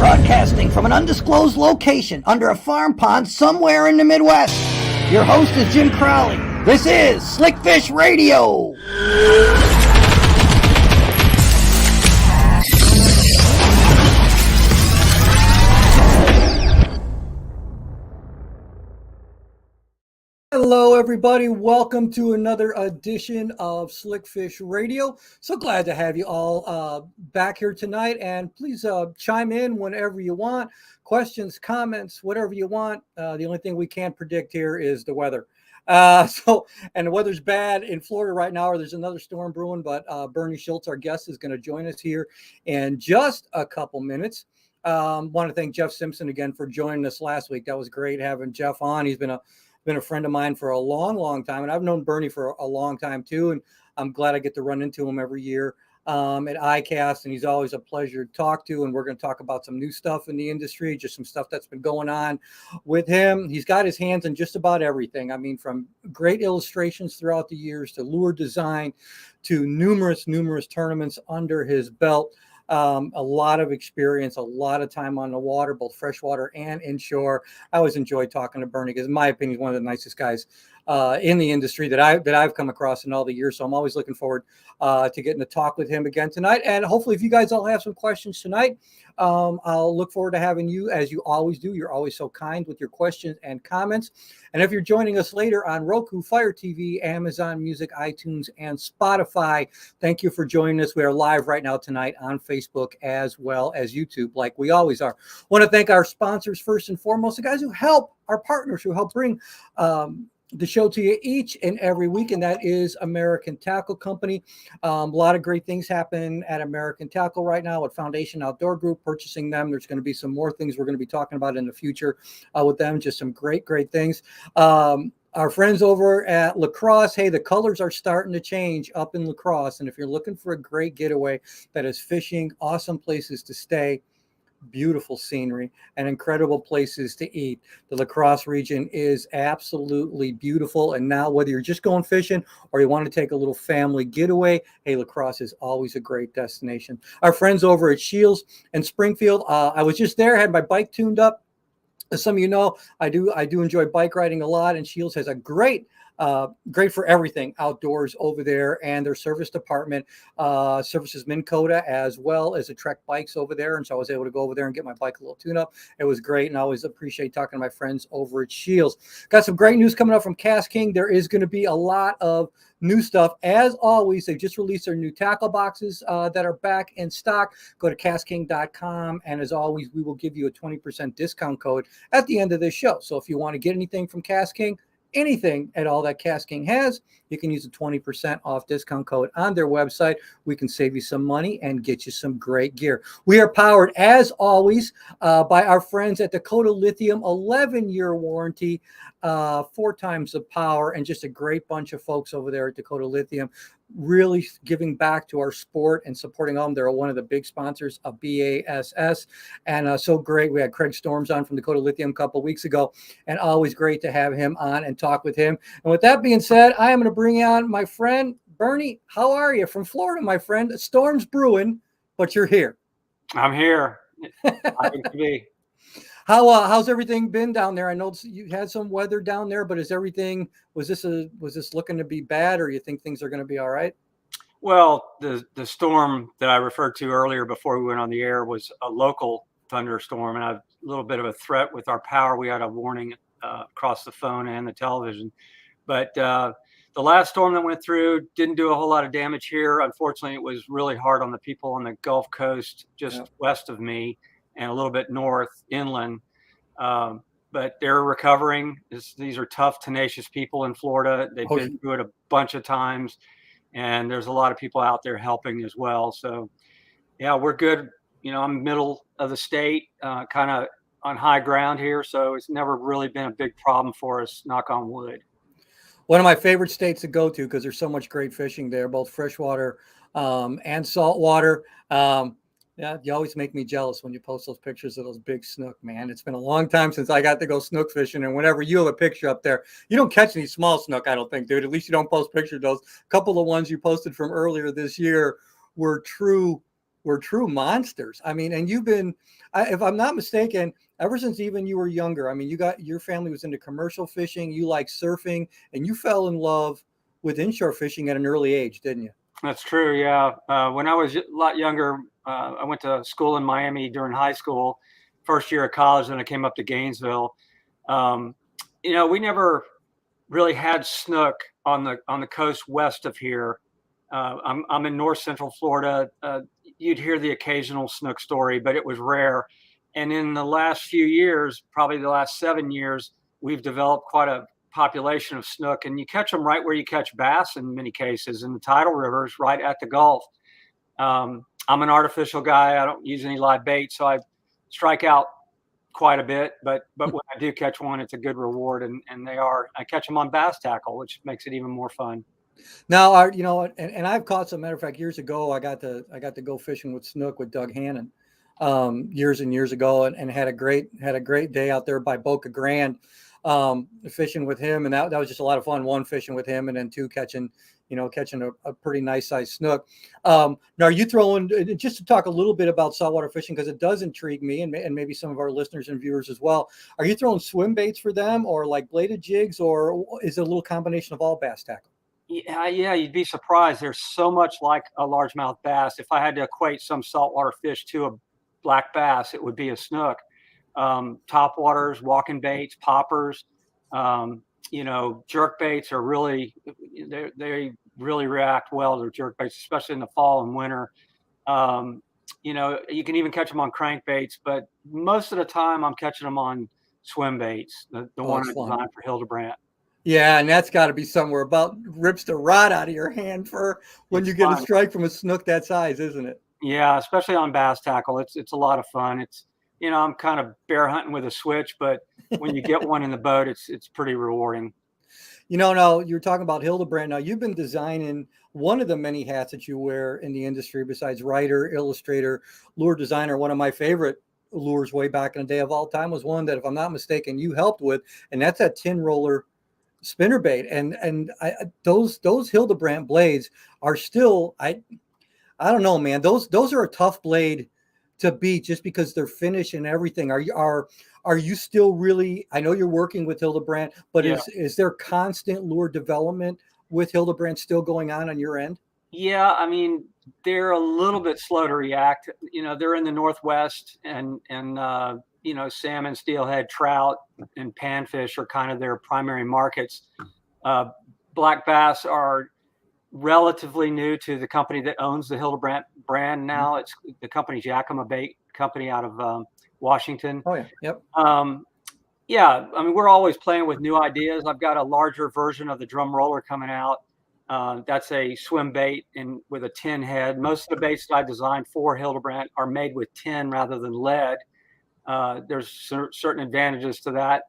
Broadcasting from an undisclosed location under a farm pond somewhere in the Midwest. Your host is Jim Crowley. This is Slickfish Radio. Hello, everybody. Welcome to another edition of Slickfish Radio. So glad to have you all back here tonight. And please chime in whenever you want. Questions, comments, whatever you want. The only thing we can't predict here is the weather. And the weather's bad in Florida right now, or there's another storm brewing. But Bernie Schultz, our guest, is going to join us here in just a couple minutes. Want to thank Jeff Simpson again for joining us last week. That was great having Jeff on. He's been a friend of mine for a long time, and I've known Bernie for a long time too, and I'm glad I get to run into him every year at ICAST, and he's always a pleasure to talk to. And we're going to talk about some new stuff in the industry, just some stuff that's been going on with him. He's got his hands in just about everything. I mean, from great illustrations throughout the years to lure design to numerous tournaments under his belt. A lot of experience, a lot of time on the water, both freshwater and inshore. I always enjoy talking to Bernie because, in my opinion, he's one of the nicest guys in the industry that I've come across in all the years. So I'm always looking forward to getting to talk with him again tonight. And hopefully, if you guys all have some questions tonight, I'll look forward to having you, as you always do. You're always so kind with your questions and comments. And if you're joining us later on Roku, Fire TV, Amazon Music, iTunes, and Spotify, thank you for joining us. We are live right now tonight on Facebook as well as YouTube, like we always are. Want to thank our sponsors first and foremost, the guys who help, our partners who help bring the show to you each and every week, and that is American Tackle Company. A lot of great things happen at American Tackle right now with Foundation Outdoor Group, purchasing them. There's going to be some more things we're going to be talking about in the future with them, just some great things. Our friends over at La Crosse, hey, the colors are starting to change up in La Crosse, and if you're looking for a great getaway that is fishing, awesome places to stay, beautiful scenery, and incredible places to eat, the La Crosse region is absolutely beautiful. And now, whether you're just going fishing or you want to take a little family getaway, hey, La Crosse is always a great destination. Our friends over at Schultz in Springfield, I was just there, had my bike tuned up. As some of you know, I do enjoy bike riding a lot, and Schultz has a great for everything outdoors over there, and their service department services Minn Kota as well as the Trek bikes over there. And so I was able to go over there and get my bike a little tune up. It was great, and I always appreciate talking to my friends over at Schultz. Got some great news coming up from Cast King. There is going to be a lot of new stuff. As always, they just released their new tackle boxes that are back in stock. Go to castking.com, and as always, we will give you a 20% discount code at the end of this show. So if you want to get anything from Cast King, anything at all that Cast King has, you can use a 20% off discount code on their website. We can save you some money and get you some great gear. We are powered, as always, by our friends at Dakota Lithium, 11-year warranty, 4 times the power, and just a great bunch of folks over there at Dakota Lithium, really giving back to our sport and supporting them. They're one of the big sponsors of BASS, and so great. We had Craig Storms on from Dakota Lithium a couple of weeks ago, and always great to have him on and talk with him. And with that being said, I am going to bring on my friend Bernie. How are you from Florida, my friend? Storm's brewing, but you're here. I'm here. Happy to be. How's everything been down there? I know you had some weather down there, but was this looking to be bad, or you think things are going to be all right? Well, the storm that I referred to earlier before we went on the air was a local thunderstorm, and a little bit of a threat with our power. We had a warning across the phone and the television. But the last storm that went through didn't do a whole lot of damage here. Unfortunately, it was really hard on the people on the Gulf Coast just west of me and a little bit north inland. But they're recovering. These are tough, tenacious people in Florida. They've been through it a bunch of times, and there's a lot of people out there helping as well. So, yeah, we're good. You know, I'm middle of the state, kind of on high ground here, so it's never really been a big problem for us, knock on wood. One of my favorite states to go to because there's so much great fishing there, both freshwater and saltwater. Yeah, you always make me jealous when you post those pictures of those big snook, man. It's been a long time since I got to go snook fishing, and whenever you have a picture up there, you don't catch any small snook, I don't think, dude. At least you don't post pictures of those. A couple of ones you posted from earlier this year were true were true monsters. I mean, and you've been, if I'm not mistaken, ever since even you were younger. I mean, your family was into commercial fishing, you like surfing, and you fell in love with inshore fishing at an early age, didn't you? That's true. Yeah. When I was a lot younger, I went to school in Miami during high school, first year of college, then I came up to Gainesville. Um, we never really had snook on the coast west of here. I'm in north central Florida. You'd hear the occasional snook story, but it was rare. And in the last few years, probably the last 7 years, we've developed quite a population of snook, and you catch them right where you catch bass in many cases in the tidal rivers, right at the Gulf. I'm an artificial guy. I don't use any live bait, so I strike out quite a bit. But when I do catch one, it's a good reward, and I catch them on bass tackle, which makes it even more fun. Now, and I've caught some. Matter of fact, years ago, I got to go fishing with snook with Doug Hannon, years and years ago, and had a great day out there by Boca Grande, fishing with him, and that was just a lot of fun. One, fishing with him, and then two, catching a pretty nice sized snook. Now, are you throwing, just to talk a little bit about saltwater fishing, because it does intrigue me and maybe some of our listeners and viewers as well. Are you throwing swim baits for them, or like bladed jigs, or is it a little combination of all bass tackle? Yeah, you'd be surprised. There's so much like a largemouth bass. If I had to equate some saltwater fish to a black bass, it would be a snook. Top waters, walking baits, poppers, jerk baits are really, they really react well to jerk baits, especially in the fall and winter. You can even catch them on crankbaits, but most of the time I'm catching them on swim baits, the one I designed for Hildebrandt. Yeah, and that's got to be somewhere about rips the rod out of your hand for when you get a strike from a snook that size, isn't it? Yeah, especially on bass tackle. It's a lot of fun. I'm kind of bear hunting with a switch, but when you get one in the boat, it's pretty rewarding. Now you're talking about Hildebrandt. Now you've been designing, one of the many hats that you wear in the industry besides writer, illustrator, lure designer. One of my favorite lures way back in the day of all time was one that, if I'm not mistaken, you helped with, and that's that tin roller spinnerbait. And those Hildebrandt blades are still, I don't know, man. Those are a tough blade to beat, just because they're finished and everything. Are you still really? I know you're working with Hildebrandt, but Yeah. is there constant lure development with Hildebrandt still going on your end? Yeah, I mean, they're a little bit slow to react. They're in the Northwest, and salmon, steelhead, trout, and panfish are kind of their primary markets. Black bass are relatively new to the company that owns the Hildebrandt brand now. It's the company's Yakima Bait Company out of Washington. Oh yeah, yep. Yeah, I mean, we're always playing with new ideas. I've got a larger version of the drum roller coming out. That's a swim bait with a tin head. Most of the baits that I designed for Hildebrandt are made with tin rather than lead. There's certain advantages to that.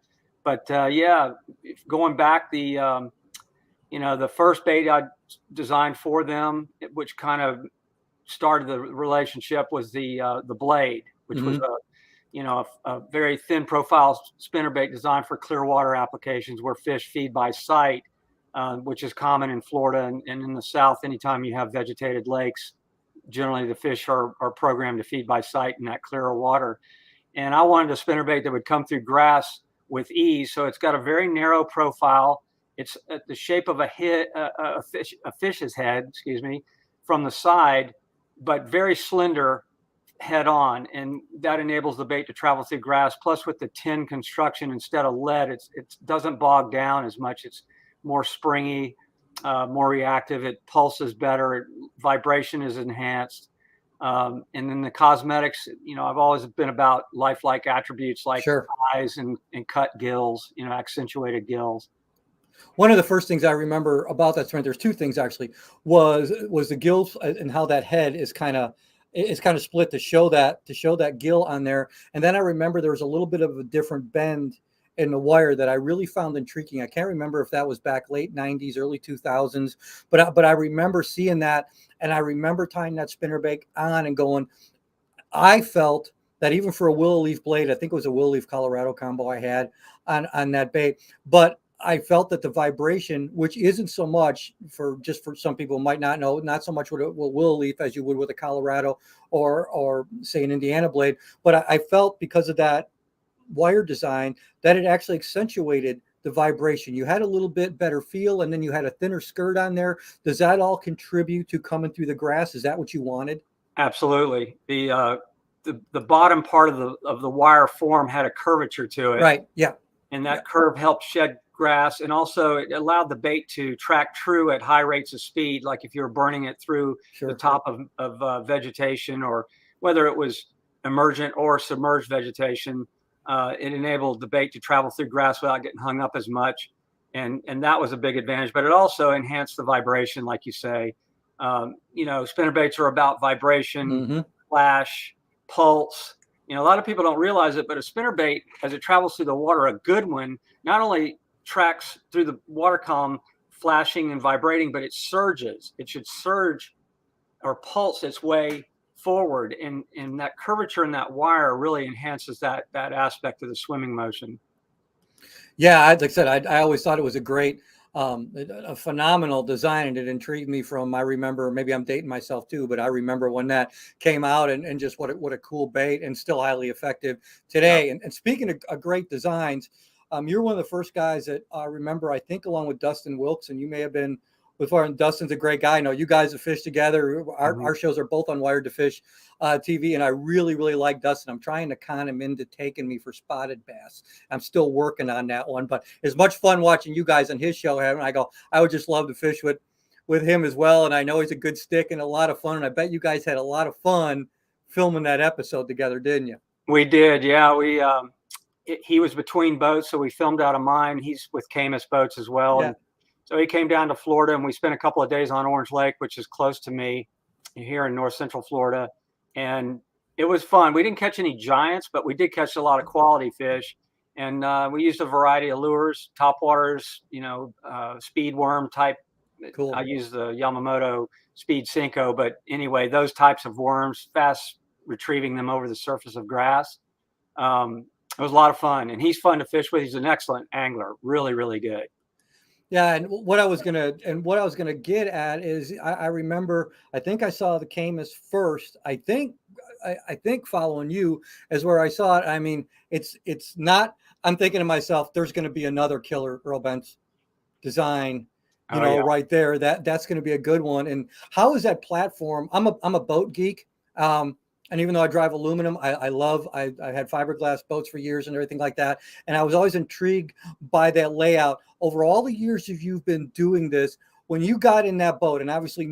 But going back, the first bait I designed for them, which kind of started the relationship, was the blade, which was a very thin profile spinnerbait designed for clear water applications where fish feed by sight, which is common in Florida and in the South. Anytime you have vegetated lakes, generally the fish are programmed to feed by sight in that clearer water. And I wanted a spinnerbait that would come through grass with ease. So it's got a very narrow profile. It's the shape of a fish's head, from the side, but very slender head on, and that enables the bait to travel through grass. Plus, with the tin construction instead of lead, it doesn't bog down as much. It's more springy, more reactive. It pulses better. Vibration is enhanced. And then the cosmetics, I've always been about lifelike attributes like eyes and cut gills, accentuated gills. One of the first things I remember about that sprint, there's two things actually, was the gills and how that head is kind of split to show that gill on there. And then I remember there was a little bit of a different bend in the wire that I really found intriguing. I can't remember if that was back late 90s, early 2000s, but I remember seeing that, and I remember tying that spinnerbait on and going, I felt that even for a willow leaf blade, I think it was a willow leaf Colorado combo I had on that bait, but I felt that the vibration, which isn't so much for some people might not know, not so much with a willow leaf as you would with a Colorado or say an Indiana blade, but I felt because of that wire design that it actually accentuated the vibration. You had a little bit better feel, and then you had a thinner skirt on there. Does that all contribute to coming through the grass? Is that what you wanted? Absolutely. The bottom part of the wire form had a curvature to it. Right. Yeah. And that curve helped shed grass, and also it allowed the bait to track true at high rates of speed, like if you were burning it through the top of vegetation, or whether it was emergent or submerged vegetation. It enabled the bait to travel through grass without getting hung up as much, and that was a big advantage. But it also enhanced the vibration, like you say. Spinner baits are about vibration, flash, pulse. A lot of people don't realize it, but a spinner bait, as it travels through the water, a good one, not only tracks through the water column, flashing and vibrating, but it surges. It should surge or pulse its way forward, and that curvature in that wire really enhances that aspect of the swimming motion. Yeah, like I said, I always thought it was a phenomenal design, and it intrigued me I remember, maybe I'm dating myself too, but I remember when that came out, and just what a cool bait, and still highly effective today. Yeah. And speaking of great designs, you're one of the first guys that I remember, I think along with Dustin Wilkes, and you may have been before. And Dustin's a great guy. I know you guys have fished together. Our shows are both on Wired to Fish TV, and I really, really like Dustin. I'm trying to con him into taking me for spotted bass. I'm still working on that one, but it's much fun watching you guys on his show. And I would just love to fish with him as well. And I know he's a good stick and a lot of fun. And I bet you guys had a lot of fun filming that episode together, didn't you? We did, yeah. He was between boats, so we filmed out of mine. He's with Camus Boats as well. Yeah. And so he came down to Florida, and we spent a couple of days on Orange Lake, which is close to me here in north central Florida. And it was fun. We didn't catch any giants, but we did catch a lot of quality fish. And we used a variety of lures, topwaters, speed worm type. Cool. I used the Yamamoto Speed Cinco, but anyway, those types of worms, fast retrieving them over the surface of grass. It was a lot of fun, and he's fun to fish with. He's an excellent angler, really, really good. Yeah, and what I was gonna get at is I remember, I think I saw the Camus first. I think following you is where I saw it. I mean, it's not. I'm thinking to myself, there's going to be another killer Earl Bentz design, right there. That's going to be a good one. And how is that platform? I'm a boat geek. And even though I drive aluminum, I had fiberglass boats for years and everything like that. And I was always intrigued by that layout. Over all the years you've been doing this, when you got in that boat, and obviously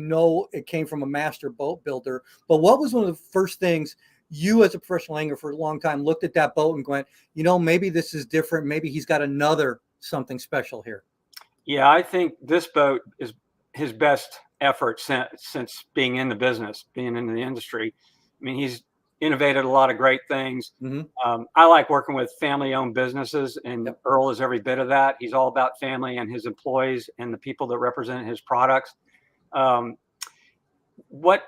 it came from a master boat builder, but what was one of the first things you as a professional angler for a long time looked at that boat and went, maybe this is different. Maybe he's got another something special here. Yeah, I think this boat is his best effort since being in the business, being in the industry. I mean, he's innovated a lot of great things. I like working with family-owned businesses, and Earl is every bit of that. He's all about family and his employees and the people that represent his products. What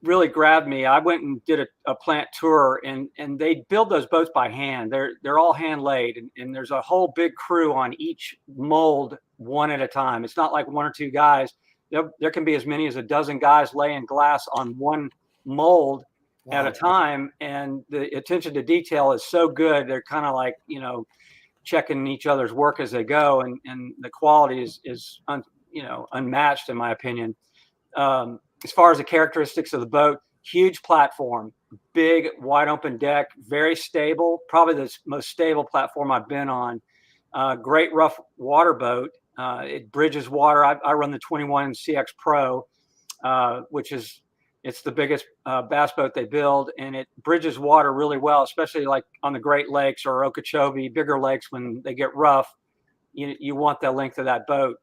really grabbed me, I went and did a plant tour, and they build those boats by hand. They're all hand laid, and there's a whole big crew on each mold, one at a time. It's not like one or two guys. There can be as many as a dozen guys laying glass on one mold. Wow. At a time, and the attention to detail is so good. They're kind of like, checking each other's work as they go, and the quality is unmatched in my opinion. As far as the characteristics of the boat, huge platform, big wide open deck, very stable, probably the most stable platform I've been on. Great rough water boat. It bridges water. I run the 21 CX Pro, which is it's the biggest bass boat they build, and it bridges water really well, especially like on the Great Lakes or Okeechobee, bigger lakes when they get rough. You want the length of that boat.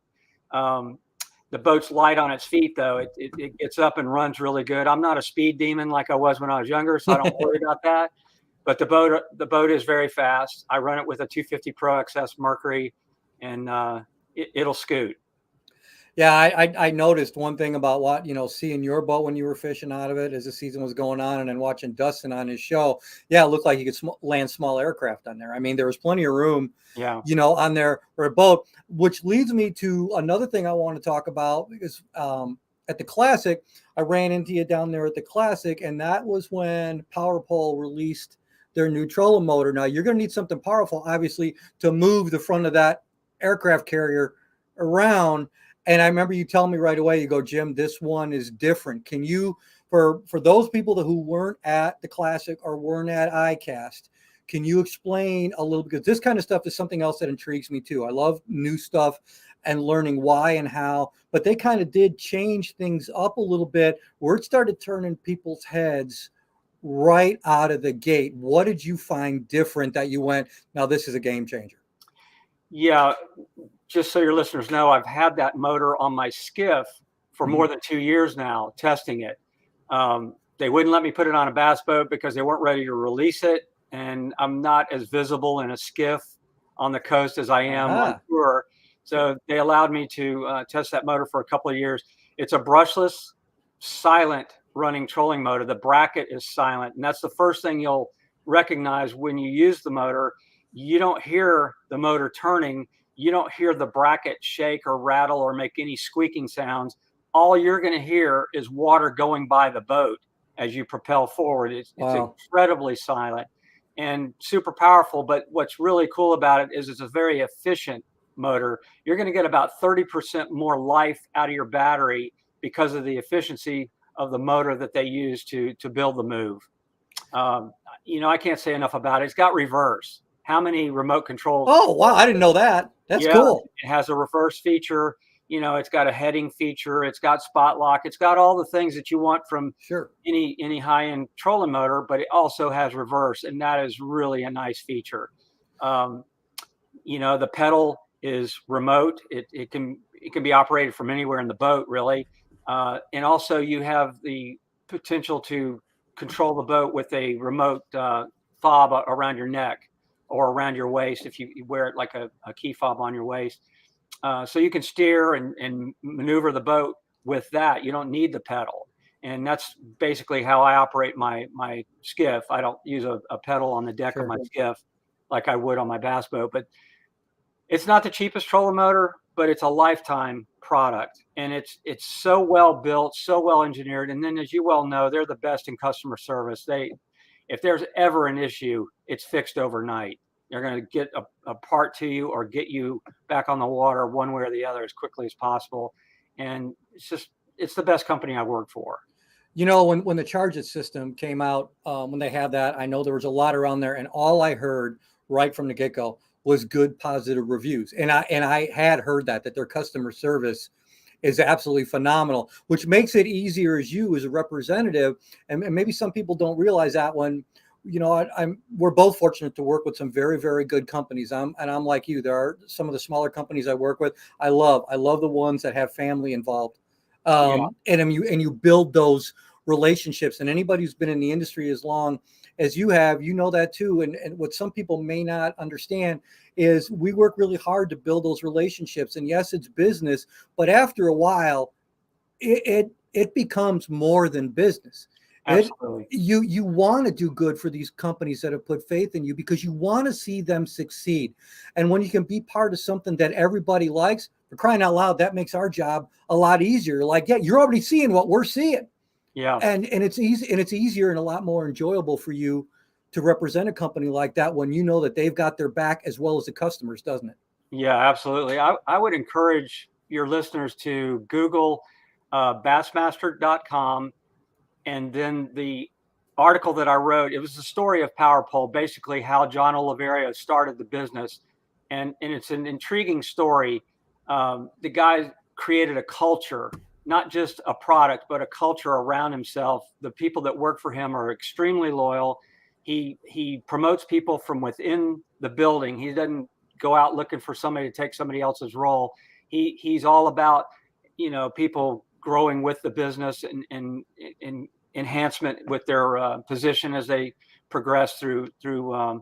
The boat's light on its feet, though. It gets up and runs really good. I'm not a speed demon like I was when I was younger, so I don't worry about that. But the boat is very fast. I run it with a 250 Pro XS Mercury, and it'll scoot. Yeah, I noticed one thing about what, seeing your boat when you were fishing out of it as the season was going on, and then watching Dustin on his show. Yeah, it looked like you could land small aircraft on there. I mean, there was plenty of room, Yeah. on there for a boat, which leads me to another thing I want to talk about because at the Classic, I ran into you down there at the Classic, and that was when Power Pole released their new trolling motor. Now, you're going to need something powerful, obviously, to move the front of that aircraft carrier around. And I remember you telling me right away, you go, Jim, this one is different. Can you, for those people who weren't at the Classic or weren't at ICAST, can you explain a little, because this kind of stuff is something else that intrigues me too. I love new stuff and learning why and how, but they kind of did change things up a little bit where it started turning people's heads right out of the gate. What did you find different that you went, now this is a game changer? Yeah. Just so your listeners know, I've had that motor on my skiff for more than 2 years now, testing it. They wouldn't let me put it on a bass boat because they weren't ready to release it. And I'm not as visible in a skiff on the coast as I am on tour. So they allowed me to test that motor for a couple of years. It's a brushless, silent running trolling motor. The bracket is silent. And that's the first thing you'll recognize when you use the motor. You don't hear the motor turning. You don't hear the bracket shake or rattle or make any squeaking sounds. All you're going to hear is water going by the boat as you propel forward. It's incredibly silent and super powerful. But what's really cool about it is it's a very efficient motor. You're going to get about 30% more life out of your battery because of the efficiency of the motor that they use to build the move. I can't say enough about it. It's got reverse. How many remote controls? Oh, wow. I didn't know that. That's cool. It has a reverse feature. It's got a heading feature. It's got spot lock. It's got all the things that you want from any high-end trolling motor, but it also has reverse, and that is really a nice feature. The pedal is remote. It can be operated from anywhere in the boat, really. And also you have the potential to control the boat with a remote fob around your neck or around your waist if you wear it like a key fob on your waist. So you can steer and maneuver the boat with that. You don't need the pedal. And that's basically how I operate my skiff. I don't use a pedal on the deck of my skiff like I would on my bass boat. But it's not the cheapest trolling motor, but it's a lifetime product. And it's so well built, so well engineered. And then, as you well know, they're the best in customer service. If there's ever an issue, it's fixed overnight. They're going to get a part to you or get you back on the water one way or the other as quickly as possible. And it's the best company I worked for. When the Charge It system came out, when they had that, I know there was a lot around there, and all I heard right from the get-go was good, positive reviews. And I had heard that their customer service is absolutely phenomenal, which makes it easier as a representative. And maybe some people don't realize that when, we're both fortunate to work with some very, very good companies. I'm like you. There are some of the smaller companies I work with. I love the ones that have family involved. And you build those relationships, and anybody who's been in the industry as long as you have, that too. And what some people may not understand is we work really hard to build those relationships. And yes, it's business, but after a while, it becomes more than business. Absolutely. You want to do good for these companies that have put faith in you because you want to see them succeed. And when you can be part of something that everybody likes, for crying out loud, that makes our job a lot easier. Like, you're already seeing what we're seeing. Yeah. And it's easy, and it's easier and a lot more enjoyable for you to represent a company like that when you know that they've got their back as well as the customers, doesn't it? Yeah, absolutely. I would encourage your listeners to Google bassmaster.com, and then the article that I wrote, it was the story of Power Pole, basically how John Oliverio started the business. And it's an intriguing story. The guy created a culture, not just a product, but a culture around himself. The people that work for him are extremely loyal. He promotes people from within the building. He doesn't go out looking for somebody to take somebody else's role. He's all about, people growing with the business and enhancement with their position as they progress through the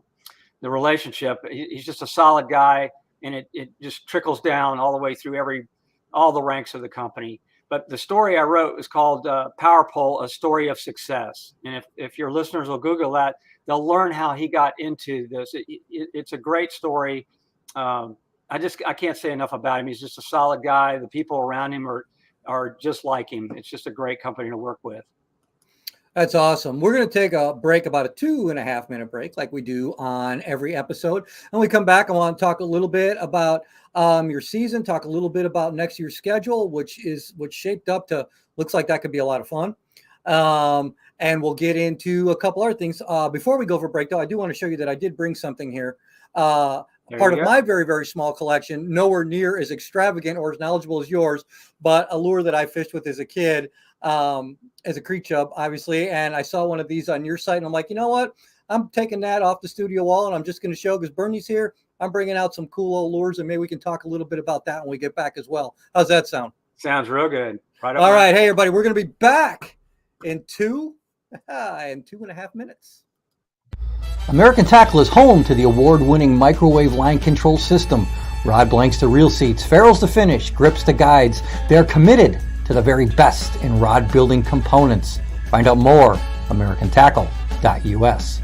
relationship. He's just a solid guy, and it just trickles down all the way through every all the ranks of the company. But the story I wrote was called Power Pole, A Story of Success. And if your listeners will Google that, they'll learn how he got into this. It's a great story. I can't say enough about him. He's just a solid guy. The people around him are just like him. It's just a great company to work with. That's awesome. We're going to take a break, about a 2.5 minute break, like we do on every episode. And we come back, I want to talk a little bit about your season, talk a little bit about next year's schedule, which shaped up to, looks like that could be a lot of fun. And we'll get into a couple other things. Before we go for break, though, I do want to show you that I did bring something here. Part of my very, very small collection, nowhere near as extravagant or as knowledgeable as yours, but a lure that I fished with as a kid, as a creek chub, obviously. And I saw one of these on your site, and I'm like, you know what? I'm taking that off the studio wall, and I'm just going to show, because Bernie's here, I'm bringing out some cool old lures, and maybe we can talk a little bit about that when we get back as well. How's that sound? Sounds real good. All right. Hey, everybody, we're going to be back in 2.5 minutes. American Tackle is home to the award-winning microwave line control system. Rod blanks to reel seats, ferrules to finish, grips to guides. They're committed to the very best in rod building components. Find out more, americantackle.us.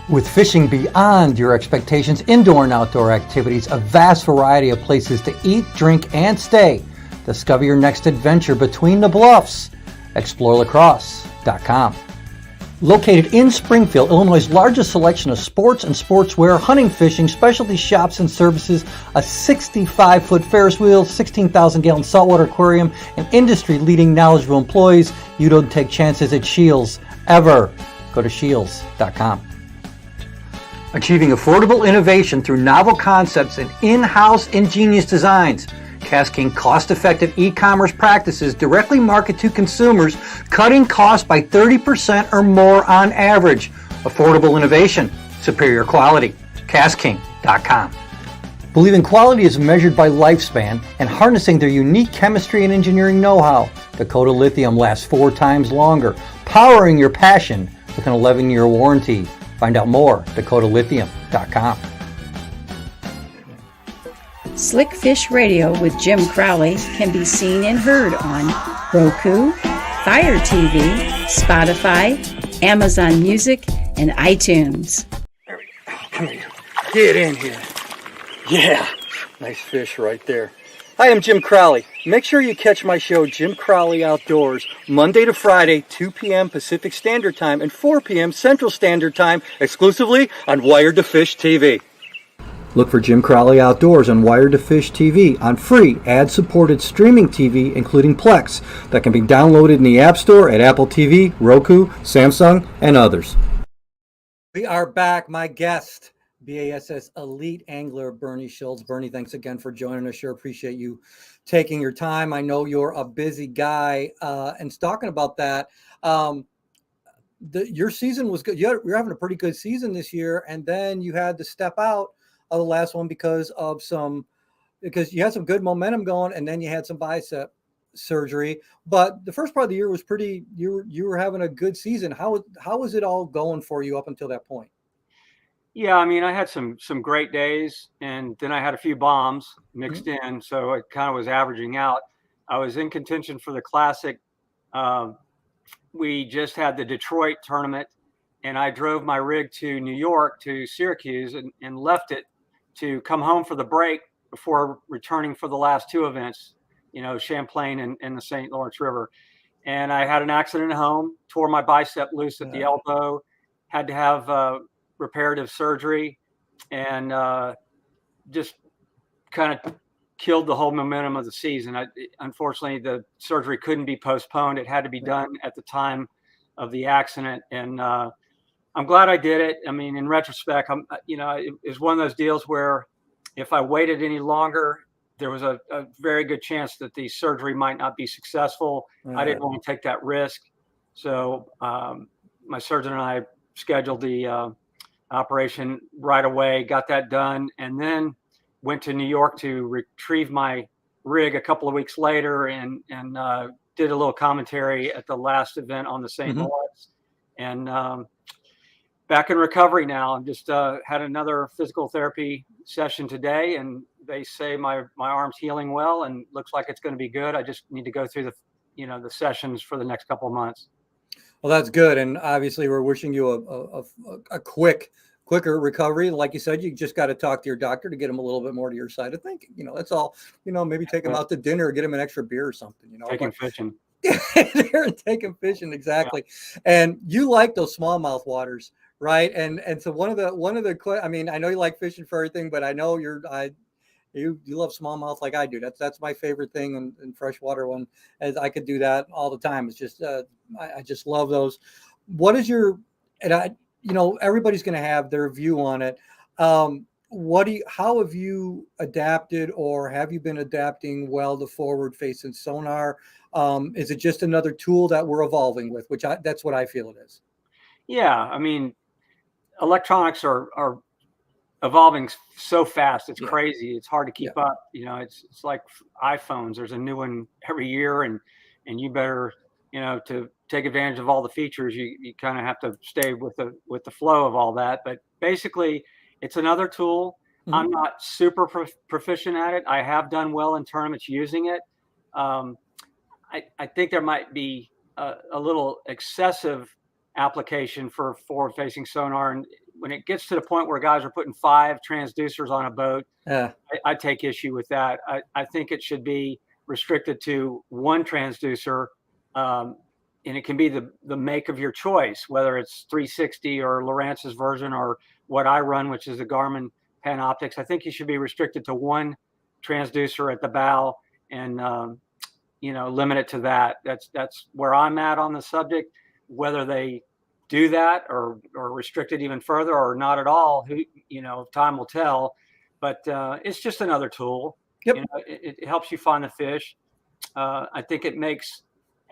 With fishing beyond your expectations, indoor and outdoor activities, a vast variety of places to eat, drink, and stay. Discover your next adventure between the bluffs. ExploreLaCrosse.com. Located in Springfield, Illinois' largest selection of sports and sportswear, hunting, fishing, specialty shops and services, a 65-foot Ferris wheel, 16,000-gallon saltwater aquarium, and industry-leading knowledgeable employees. You don't take chances at Shields, ever. Go to Shields.com. Achieving affordable innovation through novel concepts and in-house ingenious designs. Cascading cost-effective e-commerce practices directly market to consumers, cutting costs by 30% or more on average. Affordable innovation, superior quality. Casking.com. Believing quality is measured by lifespan and harnessing their unique chemistry and engineering know-how. Dakota Lithium lasts 4 times longer, powering your passion with an 11-year warranty. Find out more, DakotaLithium.com. Slick Fish Radio with Jim Crowley can be seen and heard on Roku, Fire TV, Spotify, Amazon Music, and iTunes. There we go. Come here. Get in here. Yeah. Nice fish right there. Hi, I'm Jim Crowley. Make sure you catch my show, Jim Crowley Outdoors, Monday to Friday, 2 p.m. Pacific Standard Time and 4 p.m. Central Standard Time, exclusively on Wired to Fish TV. Look for Jim Crowley Outdoors on Wired to Fish TV on free ad-supported streaming TV, including Plex, that can be downloaded in the App Store at Apple TV, Roku, Samsung, and others. We are back. My guest, BASS Elite Angler Bernie Schultz. Bernie, thanks again for joining us. Sure appreciate you taking your time. I know you're a busy guy. And talking about that, your season was good. You're having a pretty good season this year, and then you had to step out of the last one because you had some good momentum going, and then you had some bicep surgery. But the first part of the year was pretty. You were having a good season. How was it all going for you up until that point? Yeah, I mean, I had some great days, and then I had a few bombs mixed in, so it kind of was averaging out. I was in contention for the Classic. We just had the Detroit tournament, and I drove my rig to New York, to Syracuse, and left it to come home for the break before returning for the last 2 events, Champlain and the St. Lawrence River. And I had an accident at home, tore my bicep loose at the elbow, had to have reparative surgery, and just kind of killed the whole momentum of the season. Unfortunately, the surgery couldn't be postponed. It had to be done at the time of the accident. And I'm glad I did it. I mean, in retrospect, it was one of those deals where if I waited any longer, there was a very good chance that the surgery might not be successful. I didn't want to take that risk. So my surgeon and I scheduled the operation right away, got that done, and then went to New York to retrieve my rig a couple of weeks later and did a little commentary at the last event on the St. Lawrence. And back in recovery now. I'm just had another physical therapy session today and they say my arm's healing well and looks like it's going to be good. I just need to go through the sessions for the next couple of months. Well, that's good. And obviously we're wishing you a quicker recovery. Like you said, you just got to talk to your doctor to get them a little bit more to your side of thinking. That's all. Maybe take them out to dinner or get them an extra beer or something. Taking fishing. They're taking fishing, exactly. Yeah. And you like those smallmouth waters, right? And so one of the I mean, I know you like fishing for everything, but I know you love smallmouth like I do. That's my favorite thing in freshwater one, as I could do that all the time. It's just I just love those. What is your, and everybody's going to have their view on it. How have you adapted, or have you been adapting well to forward facing sonar? Is it just another tool that we're evolving with, that's what I feel it is. Yeah. I mean, electronics are evolving so fast. It's crazy. It's hard to keep up. It's like iPhones. There's a new one every year, and you better, to take advantage of all the features, you kind of have to stay with the flow of all that. But basically, it's another tool. Mm-hmm. I'm not super proficient at it. I have done well in tournaments using it. I think there might be a little excessive application for forward-facing sonar, and when it gets to the point where guys are putting 5 transducers on a boat, I take issue with that. I think it should be restricted to one transducer, and it can be the make of your choice, whether it's 360 or Lowrance's version or what I run, which is the Garmin Panoptics. I think you should be restricted to one transducer at the bow and limit it to that. That's where I'm at on the subject. Whether they do that or restrict it even further or not at all, time will tell. But it's just another tool. Yep. It helps you find the fish. I think it makes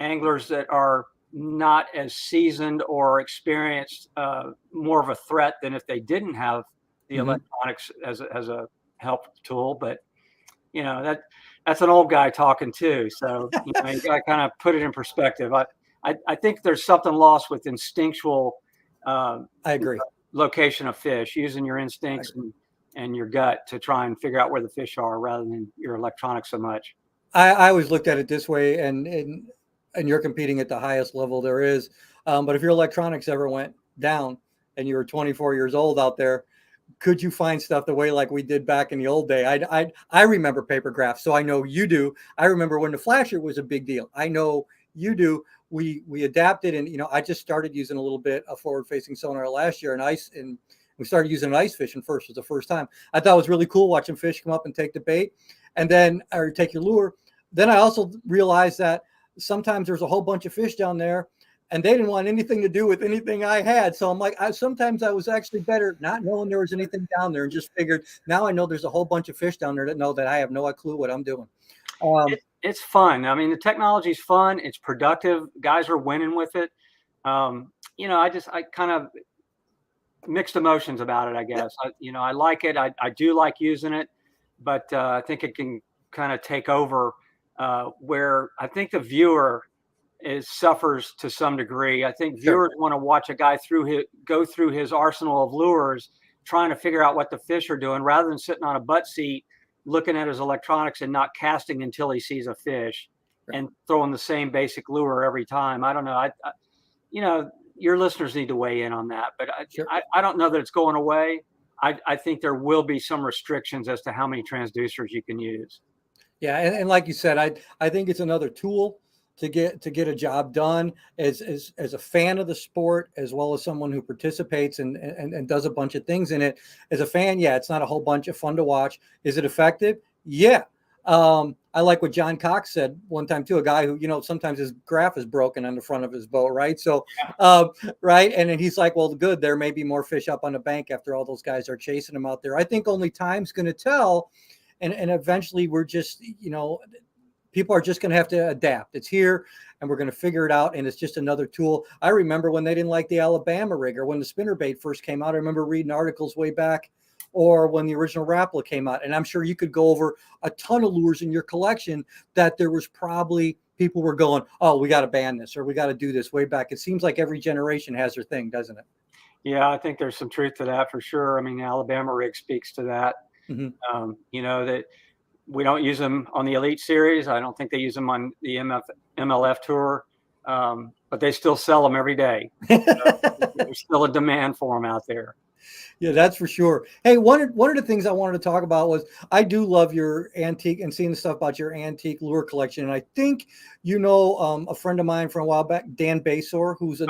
anglers that are not as seasoned or experienced more of a threat than if they didn't have the electronics as a help tool. But that's an old guy talking too. So you got to kind of put it in perspective. I think there's something lost with instinctual I agree. Location of fish, using your instincts and your gut to try and figure out where the fish are rather than your electronics so much. I always looked at it this way, and you're competing at the highest level there is. But if your electronics ever went down and you were 24 years old out there, could you find stuff the way like we did back in the old day? I remember paper graphs, so I know you do. I remember when the flasher was a big deal. I know you do. We adapted, and I just started using a little bit of forward-facing sonar last year, and we started using ice fishing first. Was the first time. I thought it was really cool watching fish come up and take the bait, or take your lure. Then I also realized that sometimes there's a whole bunch of fish down there, and they didn't want anything to do with anything I had. So I'm like, sometimes I was actually better not knowing there was anything down there, and just figured now I know there's a whole bunch of fish down there that know that I have no clue what I'm doing. It's fun. I mean, the technology's fun. It's productive. Guys are winning with it. I kind of mixed emotions about it, I guess. I like it. I do like using it, but I think it can kind of take over where I think the viewer suffers to some degree. I think viewers want to watch a guy go through his arsenal of lures, trying to figure out what the fish are doing, rather than sitting on a butt seat looking at his electronics and not casting until he sees a fish and throwing the same basic lure every time. I don't know. Your listeners need to weigh in on that, but I don't know that it's going away. I think there will be some restrictions as to how many transducers you can use. Yeah. And like you said, I think it's another tool to get a job done as a fan of the sport, as well as someone who participates and does a bunch of things in it. As a fan, it's not a whole bunch of fun to watch. Is it effective? Yeah. I like what John Cox said one time too, a guy who, sometimes his graph is broken on the front of his boat. Right. So, right. And then he's like, well, good, there may be more fish up on the bank after all those guys are chasing them out there. I think only time's going to tell. And eventually we're just, people are just going to have to adapt. It's here, and we're going to figure it out. And it's just another tool. I remember when they didn't like the Alabama rig, or when the spinnerbait first came out. I remember reading articles way back, or when the original Rapala came out. And I'm sure you could go over a ton of lures in your collection that there was probably people were going, oh, we got to ban this, or we got to do this way back. It seems like every generation has their thing, doesn't it? Yeah, I think there's some truth to that for sure. I mean, the Alabama rig speaks to that. You know, that we don't use them on the Elite Series. I don't think they use them on the MLF Tour, but they still sell them every day. So there's still a demand for them out there. Yeah, that's for sure. Hey, one of the things I wanted to talk about was I do love your antique and seeing the stuff about your antique lure collection. And I think a friend of mine from a while back, Dan Basor, who's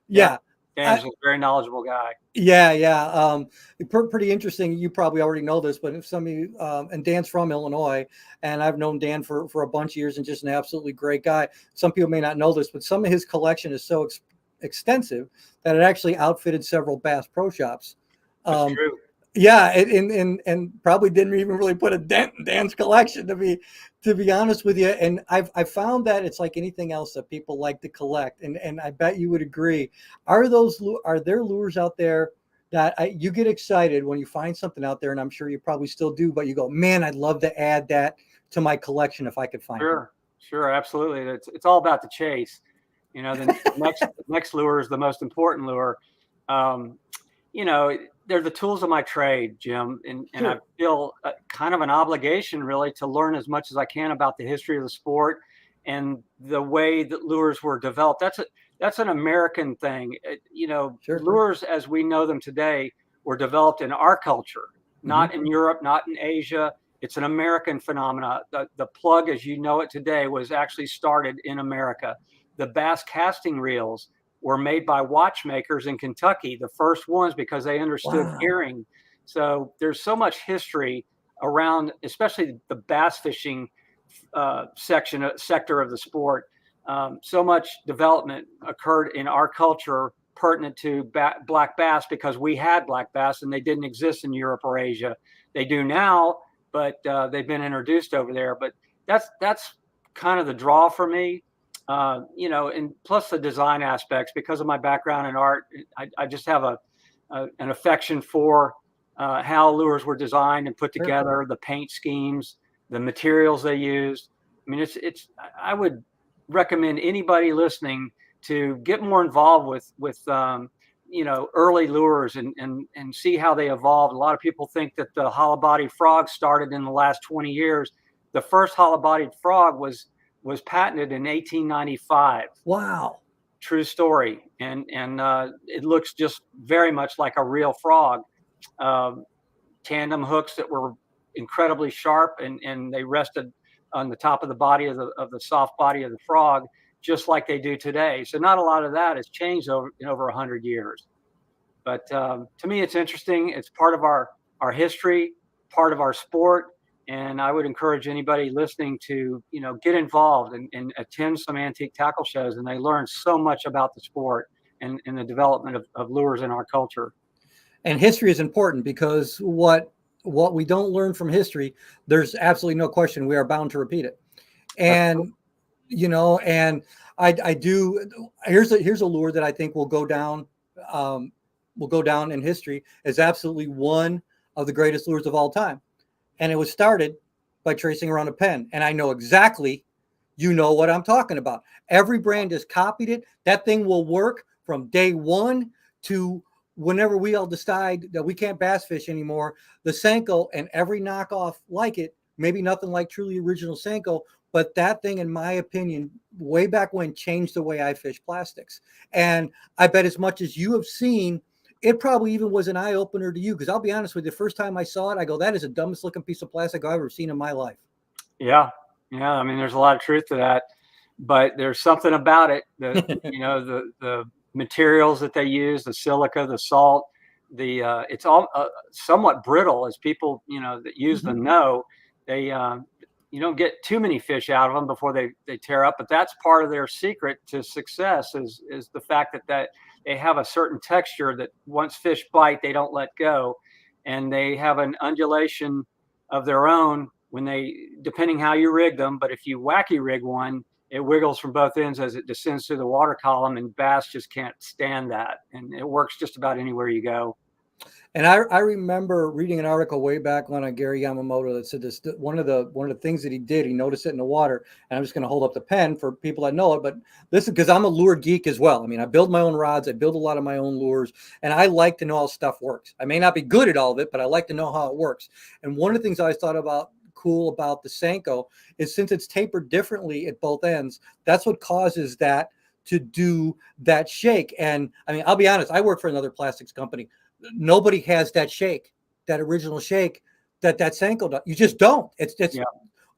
yeah. Dan's a very knowledgeable guy. Yeah. Pretty interesting. You probably already know this, but if some of you, and Dan's from Illinois, and I've known Dan for a bunch of years and just an absolutely great guy. Some people may not know this, but some of his collection is so extensive that it actually outfitted several Bass Pro Shops. That's true. Yeah, and probably didn't even really put a dent in Dan's collection, to be honest with you. And I've found that it's like anything else that people like to collect, and I bet you would agree. Are there lures out there that you get excited when you find something out there, and I'm sure you probably still do, but you go, man, I'd love to add that to my collection if I could find it. Sure, absolutely. It's all about the chase. You know, the next lure is the most important lure. You know, they're the tools of my trade, Jim, and Sure. I feel kind of an obligation really to learn as much as I can about the history of the sport and the way that lures were developed. That's an American thing. Sure. Lures as we know them today were developed in our culture, not in Europe, not in Asia. It's an American phenomena. The plug as you know it today was actually started in America. The bass casting reels were made by watchmakers in Kentucky, the first ones, because they understood gearing. So there's so much history around, especially the bass fishing sector of the sport. So much development occurred in our culture pertinent to black bass because we had black bass and they didn't exist in Europe or Asia. They do now, but they've been introduced over there. But that's kind of the draw for me. And plus the design aspects, because of my background in art, I just have an affection for how lures were designed and put together, the paint schemes, the materials they used. I mean, I would recommend anybody listening to get more involved with early lures and see how they evolved. A lot of people think that the hollow-bodied frog started in the last 20 years. The first hollow-bodied frog was patented in 1895. Wow. True story. And it looks just very much like a real frog. Tandem hooks that were incredibly sharp and they rested on the top of the body of the soft body of the frog, just like they do today. So not a lot of that has changed in over 100 years. But to me, it's interesting. It's part of our history, part of our sport. And I would encourage anybody listening to, get involved and attend some antique tackle shows. And they learn so much about the sport and the development of lures in our culture. And history is important because what we don't learn from history, there's absolutely no question we are bound to repeat it. And, and I do, here's a lure that I think will go down in history as absolutely one of the greatest lures of all time. And it was started by tracing around a pen. And I know exactly, what I'm talking about. Every brand has copied it. That thing will work from day one to whenever we all decide that we can't bass fish anymore. The Senko and every knockoff like it, maybe nothing like truly original Senko, but that thing, in my opinion, way back when changed the way I fish plastics. And I bet as much as you have seen, it probably even was an eye-opener to you, because I'll be honest with you, the first time I saw it, I go, that is the dumbest looking piece of plastic I've ever seen in my life. Yeah. I mean, there's a lot of truth to that, but there's something about it that, the materials that they use, the silica, the salt, it's all somewhat brittle, as people, that use them know. They, you don't get too many fish out of them before they tear up, but that's part of their secret to success is the fact that they have a certain texture that once fish bite, they don't let go. And they have an undulation of their own depending how you rig them. But if you wacky rig one, it wiggles from both ends as it descends through the water column, and bass just can't stand that. And it works just about anywhere you go. And I remember reading an article way back when on Gary Yamamoto that said this, one of the things that he did, he noticed it in the water. And I'm just going to hold up the pen for people that know it, but listen, because I'm a lure geek as well. I mean, I build my own rods, I build a lot of my own lures, and I like to know how stuff works. I may not be good at all of it, but I like to know how it works. And one of the things I always thought about cool about the Senko is since it's tapered differently at both ends, that's what causes that to do that shake. And I mean, I'll be honest, I work for another plastics company. Nobody has that shake, that original shake that Senko does. You just don't. It's Yeah.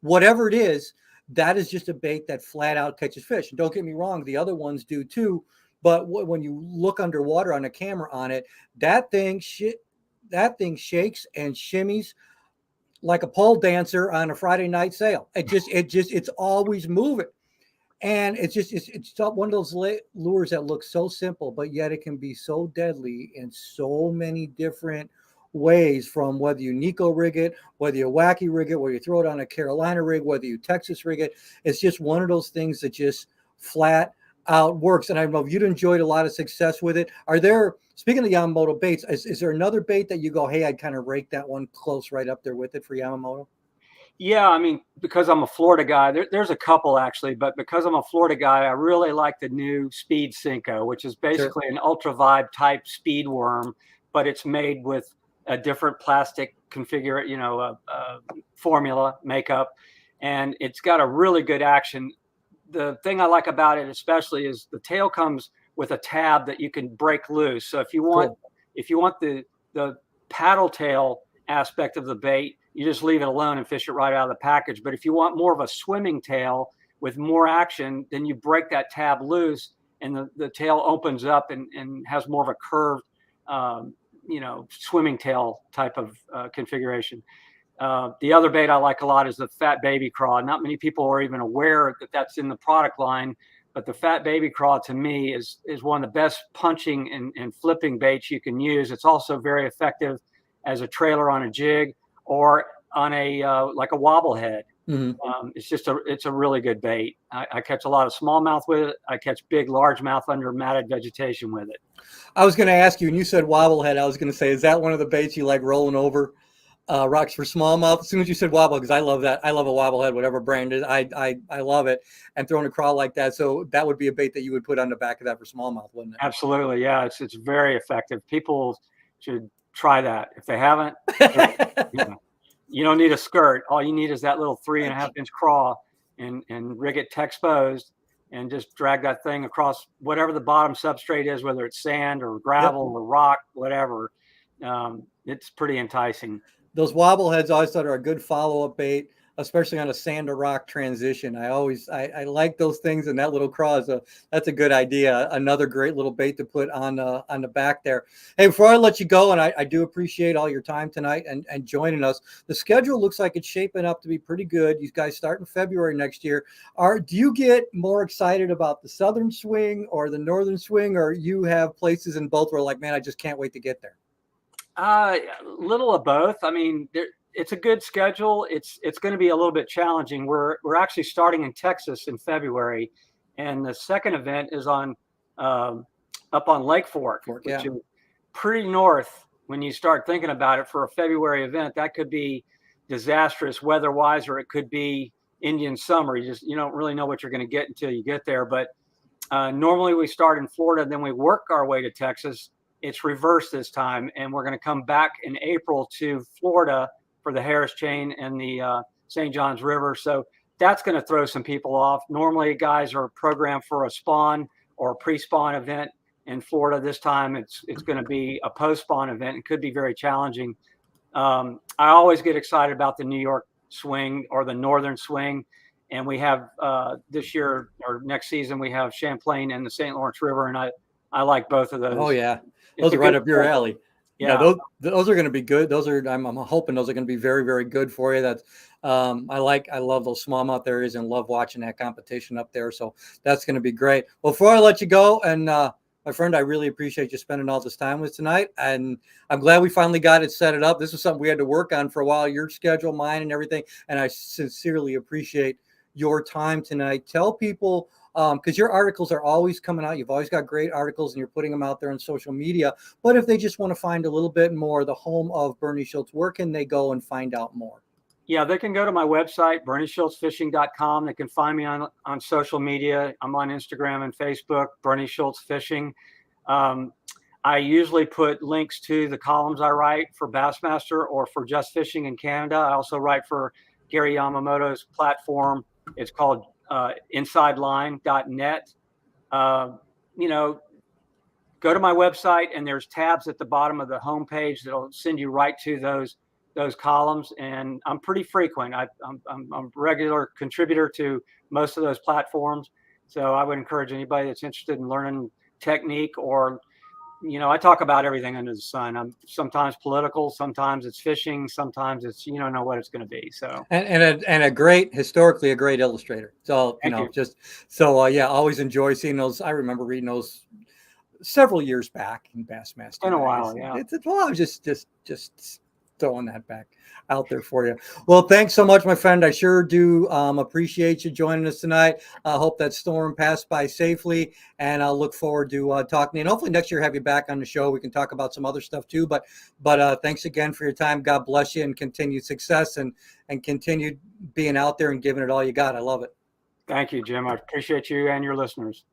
Whatever it is, that is just a bait that flat out catches fish. And don't get me wrong, the other ones do too. But when you look underwater on a camera on it, that thing shakes and shimmies like a pole dancer on a Friday night sale. It's always moving. And it's one of those lures that looks so simple, but yet it can be so deadly in so many different ways, from whether you Nico rig it, whether you wacky rig it, whether you throw it on a Carolina rig, whether you Texas rig it. It's just one of those things that just flat out works. And I know you'd enjoyed a lot of success with it. Speaking of Yamamoto baits, is there another bait that you go, hey, I'd kind of rake that one close right up there with it for Yamamoto? Yeah, I mean, because I'm a Florida guy, there's a couple actually, but because I'm a Florida guy, I really like the new Speed Senko, which is basically an ultra vibe type speed worm, but it's made with a different plastic formula makeup, and it's got a really good action. The thing I like about it especially is the tail comes with a tab that you can break loose. So if you want the paddle tail aspect of the bait, you just leave it alone and fish it right out of the package. But if you want more of a swimming tail with more action, then you break that tab loose and the tail opens up and has more of a curved, swimming tail type of configuration. The other bait I like a lot is the Fat Baby Craw. Not many people are even aware that that's in the product line, but the Fat Baby Craw to me is one of the best punching and flipping baits you can use. It's also very effective as a trailer on a jig or on a like a wobblehead. Mm-hmm. It's a really good bait. I catch a lot of smallmouth with it. I catch big largemouth under matted vegetation with it. I was going to ask you, and you said wobblehead. I was going to say, is that one of the baits you like rolling over rocks for smallmouth? As soon as you said wobble, because I love that. I love a wobblehead, whatever brand it is. I love it. And throwing a crawl like that. So that would be a bait that you would put on the back of that for smallmouth, wouldn't it? Absolutely. Yeah. It's very effective. People should try that. If they haven't, you don't need a skirt. All you need is that little 3.5-inch craw and rig it exposed and just drag that thing across whatever the bottom substrate is, whether it's sand or gravel or rock, whatever. It's pretty enticing. Those wobbleheads I always thought are a good follow-up bait, especially on a sand to rock transition. I like those things, and that little craw that's a good idea. Another great little bait to put on the back there. Hey, before I let you go, and I do appreciate all your time tonight and joining us. The schedule looks like it's shaping up to be pretty good. You guys start in February next year. Do you get more excited about the southern swing or the northern swing, or you have places in both where like, man, I just can't wait to get there? A little of both. I mean, it's a good schedule. It's going to be a little bit challenging. We're actually starting in Texas in February, and the second event is on up on Lake Fork, which is pretty north. When you start thinking about it, for a February event, that could be disastrous weather-wise, or it could be Indian summer. You don't really know what you're going to get until you get there. But normally we start in Florida, then we work our way to Texas. It's reversed this time, and we're going to come back in April to Florida for the Harris Chain and the St. Johns River. So that's going to throw some people off. Normally, guys are programmed for a spawn or a pre-spawn event. In Florida this time, it's going to be a post-spawn event. It could be very challenging. I always get excited about the New York swing or the northern swing. And we have this year or next season, we have Champlain and the St. Lawrence River, and I like both of those. Oh, yeah. Those are right up your alley. Yeah, those are going to be good. I'm hoping those are going to be very, very good for you. That's I love those smallmouth areas and love watching that competition up there. So that's going to be great. Well, before I let you go, and my friend, I really appreciate you spending all this time with us tonight. And I'm glad we finally got it set up. This was something we had to work on for a while, your schedule, mine, and everything. And I sincerely appreciate your time tonight. Tell people because your articles are always coming out. You've always got great articles and you're putting them out there on social media. But if they just want to find a little bit more, the home of Bernie Schultz, where can they go and find out more? Yeah, they can go to my website, BernieSchultzFishing.com. They can find me on social media. I'm on Instagram and Facebook, Bernie Schultz Fishing. I usually put links to the columns I write for Bassmaster or for Just Fishing in Canada. I also write for Gary Yamamoto's platform. It's called InsideLine.net. You know, go to my website and there's tabs at the bottom of the homepage that'll send you right to those columns, and I'm pretty frequent. I'm a regular contributor to most of those platforms, so I would encourage anybody that's interested in learning technique, or I talk about everything under the sun. I'm sometimes political, sometimes it's fishing, sometimes it's you don't know what it's going to be. So and historically a great illustrator. So you. Always enjoy seeing those. I remember reading those several years back in Bassmaster. It's been a while, yeah. I was just throwing that back out there for you. Well, thanks so much, my friend. I sure do appreciate you joining us tonight. I hope that storm passed by safely, and I'll look forward to talking to you. And hopefully next year have you back on the show. We can talk about some other stuff too. But thanks again for your time. God bless you and continued success and continue being out there and giving it all you got. I love it. Thank you, Jim. I appreciate you and your listeners.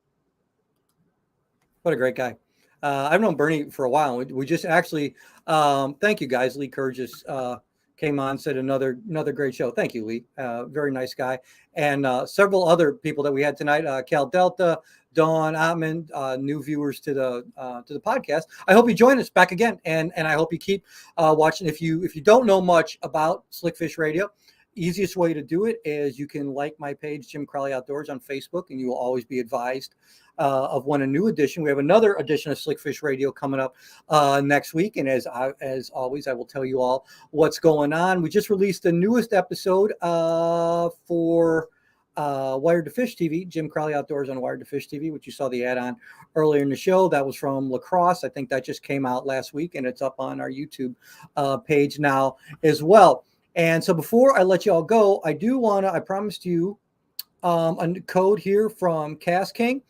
What a great guy. I've known Bernie for a while. We just actually, thank you guys. Lee Curtis came on, said another great show. Thank you, Lee. Very nice guy. And several other people that we had tonight, Cal Delta, Dawn Ottman, new viewers to the podcast. I hope you join us back again. And I hope you keep watching. If you don't know much about Slickfish Radio, easiest way to do it is you can like my page, Jim Crowley Outdoors, on Facebook, and you will always be advised of when a new edition. We have another edition of Slickfish Radio coming up next week, and as always, I will tell you all what's going on. We just released the newest episode for Wired to Fish TV, Jim Crowley Outdoors on Wired to Fish TV, which you saw the ad on earlier in the show. That was from La Crosse. I think that just came out last week, and it's up on our YouTube page now as well. And so before I let you all go, I promised you a code here from Cast King.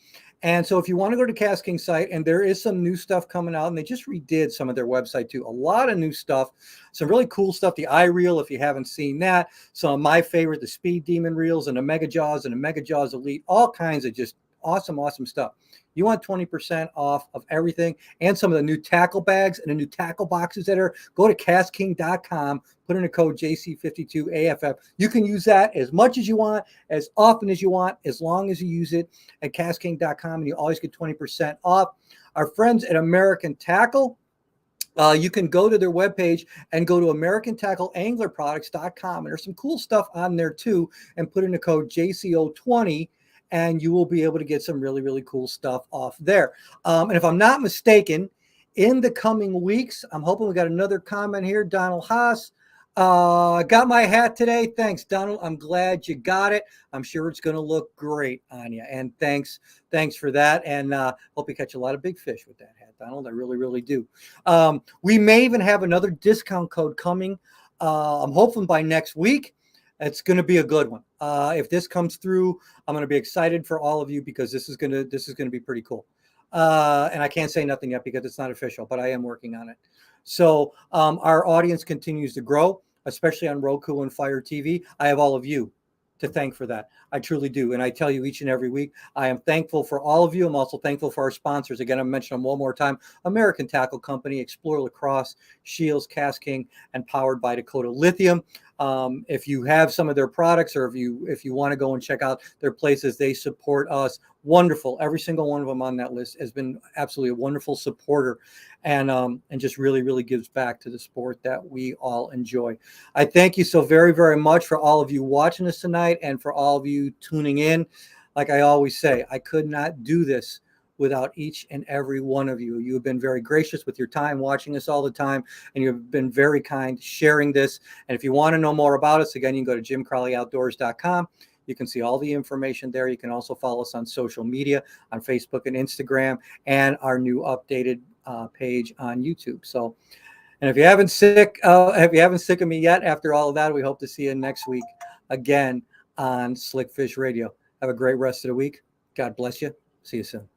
And so if you want to go to Cast King's site, and there is some new stuff coming out, and they just redid some of their website too. A lot of new stuff, some really cool stuff. The iReel, if you haven't seen that. Some of my favorite, the Speed Demon reels and the Mega Jaws and the Mega Jaws Elite, all kinds of just awesome stuff. You want 20% off of everything and some of the new tackle bags and the new tackle boxes that are, go to castking.com, put in a code JC52AFF. You can use that as much as you want, as often as you want, as long as you use it at castking.com, and you always get 20% off. Our friends at American Tackle, you can go to their webpage and go to AmericanTackleAnglerProducts.com, and there's some cool stuff on there too, and put in the code JCO20, and you will be able to get some really, really cool stuff off there. And if I'm not mistaken, in the coming weeks, I'm hoping we got another comment here. Donald Haas, got my hat today. Thanks, Donald. I'm glad you got it. I'm sure it's going to look great on you. And thanks for that. And hope you catch a lot of big fish with that hat, Donald. I really, really do. We may even have another discount code coming. I'm hoping by next week. It's going to be a good one. If this comes through, I'm going to be excited for all of you, because this is going to be pretty cool. And I can't say nothing yet because it's not official, but I am working on it. So our audience continues to grow, especially on Roku and Fire TV. I have all of you to thank for that. I truly do. And I tell you each and every week, I am thankful for all of you. I'm also thankful for our sponsors. Again, I mentioned them one more time: American Tackle Company, Explore Lacrosse, Shields, Cast King, and powered by Dakota Lithium. If you have some of their products, or if you want to go and check out their places, they support us. Wonderful. Every single one of them on that list has been absolutely a wonderful supporter, and just really, really gives back to the sport that we all enjoy. I thank you so very, very much for all of you watching us tonight, and for all of you tuning in. Like I always say, I could not do this without each and every one of you. You have been very gracious with your time, watching us all the time, and you've been very kind sharing this. And if you want to know more about us, again, you can go to jimcrowleyoutdoors.com. You can see all the information there. You can also follow us on social media, on Facebook and Instagram, and our new updated page on YouTube. So, and if you haven't sick of me yet after all of that, we hope to see you next week again on Slickfish Radio. Have a great rest of the week. God bless you. See you soon.